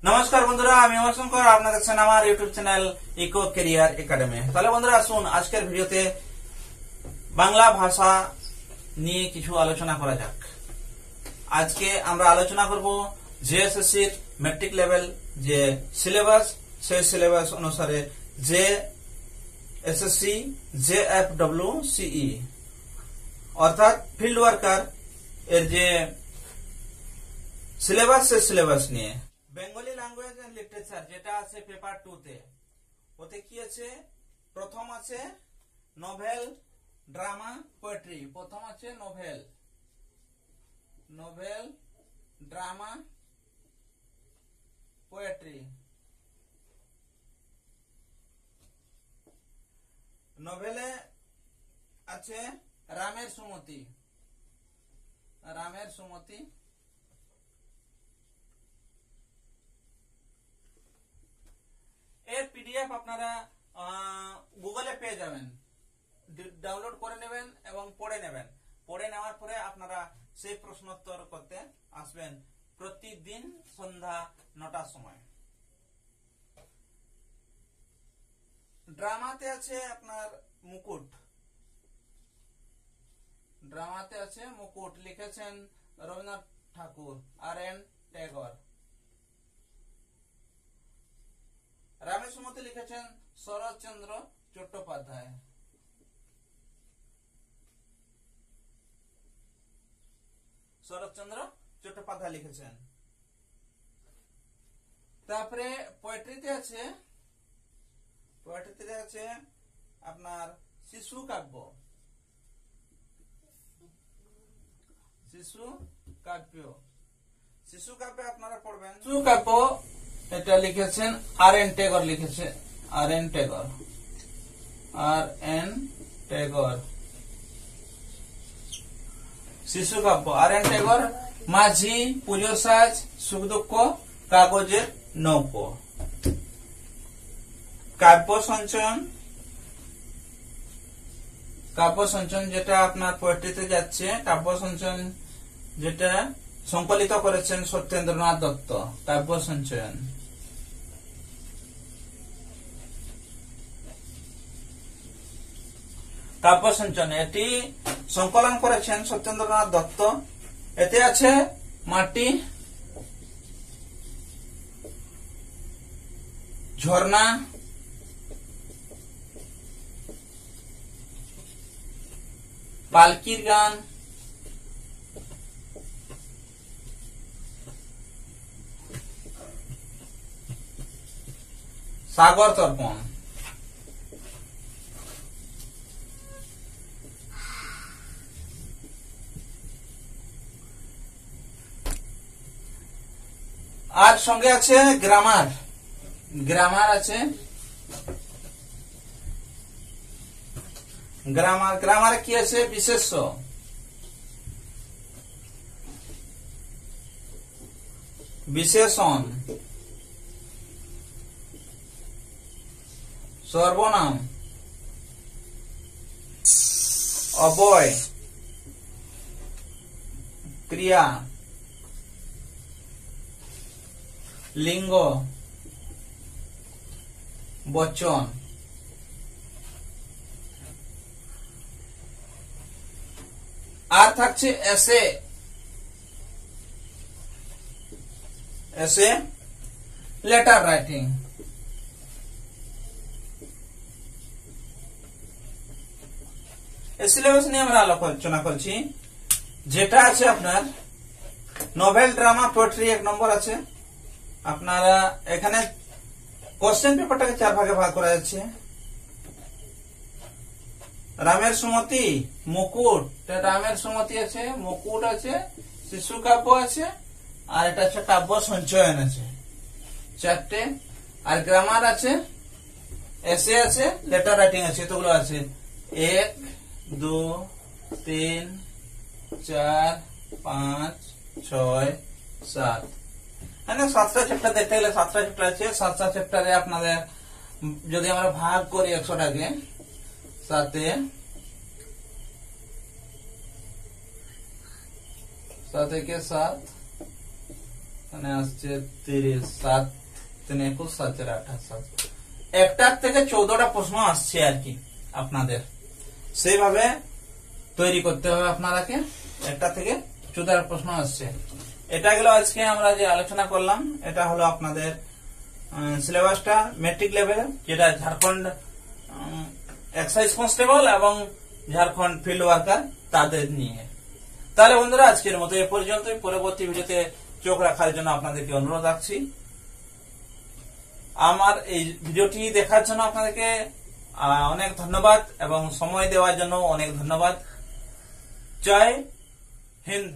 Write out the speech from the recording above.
নমস্কার বন্ধুরা, আমি অমরশঙ্কর। আপনারা দেখছেন আমার YouTube channel eco career academy. তাহলে বন্ধুরা আসুন আজকের ভিডিওতে বাংলা ভাষা নিয়ে কিছু আলোচনা করা যাক। আজকে আমরা আলোচনা করব জেএসএসসির ম্যাট্রিক লেভেল যে সিলেবাস, সেই সিলেবাস অনুসারে যে এসএসসি JFW-CE অর্থাৎ ফিল্ড ওয়ার্কার এর যে সিলেবাস, সেই সিলেবাস নিয়ে বেঙ্গলি ল্যাঙ্গুয়েজ এন্ড লিটারেচার যেটা আছে পেপার 2 তে, ওতে কি আছে? প্রথম আছে নোভেল, ড্রামা, পোয়েট্রি। প্রথম আছে নোভেল, ড্রামা, পোয়েট্রি। নোভেলে আছে রামের সুমতি, এর পিডিএফ আপনারা গুগলে পেয়ে যাবেন, ডাউনলোড করে নেবেন এবং পড়ে নেবেন। পড়ে নেওয়ার পরে আপনারা সেই প্রশ্নোত্তর করতে আসবেন প্রতিদিন সন্ধ্যা 9টার সময়। ড্রামাতে আছে আপনার মুকুট, লিখেছেন রবীন্দ্রনাথ ঠাকুর, R.N. টেগর। রামের সুমতি লিখেছেন শরৎচন্দ্র চট্টোপাধ্যায়। লিখেছেন। তারপরে পোয়েট্রিতে আছে আপনার শিশু কাব্য, আপনারা পড়বেন। শিশু কাব্য এটা লিখেছেন R.N. টেগর, শিশু কাব্য R.N. টেগর। মাঝি, পুজোর সাজ, সুখ দুঃখ, কাগজের নৌকো। কাব্য সঞ্চয়ন যেটা আপনার পোয়েট্রিতে যাচ্ছে, কাব্য সঞ্চয়ন যেটা সংকলিত করেছেন সত্যেন্দ্রনাথ দত্ত, কাব্য সঞ্চয়ন। এটি সংকলন করেছেন সত্যেন্দ্রনাথ দত্ত। এতে আছে মাটি, ঝর্ণা, পালকির গান, সাগর তর্পণ। আর সঙ্গে আছে গ্রামার, আছে গ্রামারে কি আছে? বিশেষ্য, বিশেষণ, সর্বনাম, অব্যয়, ক্রিয়া, লিঙ্গ, বচন। আর থাকছে এসে, লেটার রাইটিং। এই সিলেবাস নিয়ে আমরা আলোচনা করছি। যেটা আছে আপনার নোভেল, ড্রামা, পোয়েট্রি 1 নম্বর আছে। আপনারা এখানে কোশ্চেন পেপারটাকে 4 ভাগে ভাগ করা যাচ্ছে। রামের সুমতি, মুকুট, রামের সুমতি আছে, মুকুট আছে, শিশু কাব্য আছে, আর এটা আছে কাব্য সঞ্চয়ন আছে, 4টে। আর গ্রামার আছে, এসে আছে, লেটার রাইটিং আছে, এতগুলো আছে। 1, 2, 3, 4, 5, 6, 7। মানে 7টা চ্যাপ্টার দেখতে গেলে 7টা চ্যাপ্টার আছে। 7টা চ্যাপ্টারে আপনাদের যদি আমরা ভাগ করি 100টাকে 7 7 7 এখানে আসছে 30, 7 3 21 7 4 28 একটার থেকে 14টা প্রশ্ন আসছে আর কি আপনাদের, সেইভাবে তৈরি করতে হবে আপনারাকে। একটা থেকে 14টা প্রশ্ন আসছে। এটা গেল আজকে আমরা যে আলোচনা করলাম, এটা হলো আপনাদের সিলেবাসটা মেট্রিক লেভেলে, যেটা ঝাড়খণ্ড এক্সাইজ কনস্টেবল এবং ঝাড়খণ্ড ফিল্ড ওয়ার্কার তাদের নিয়ে। তাহলে বন্ধুরা আজকের মতো এ পর্যন্তই। পরবর্তী ভিডিওতে চোখ রাখার জন্য আপনাদেরকে অনুরোধ রাখছি। আমার এই ভিডিওটি দেখার জন্য আপনাদেরকে অনেক ধন্যবাদ এবং সময় দেওয়ার জন্য অনেক ধন্যবাদ। জয় হিন্দ।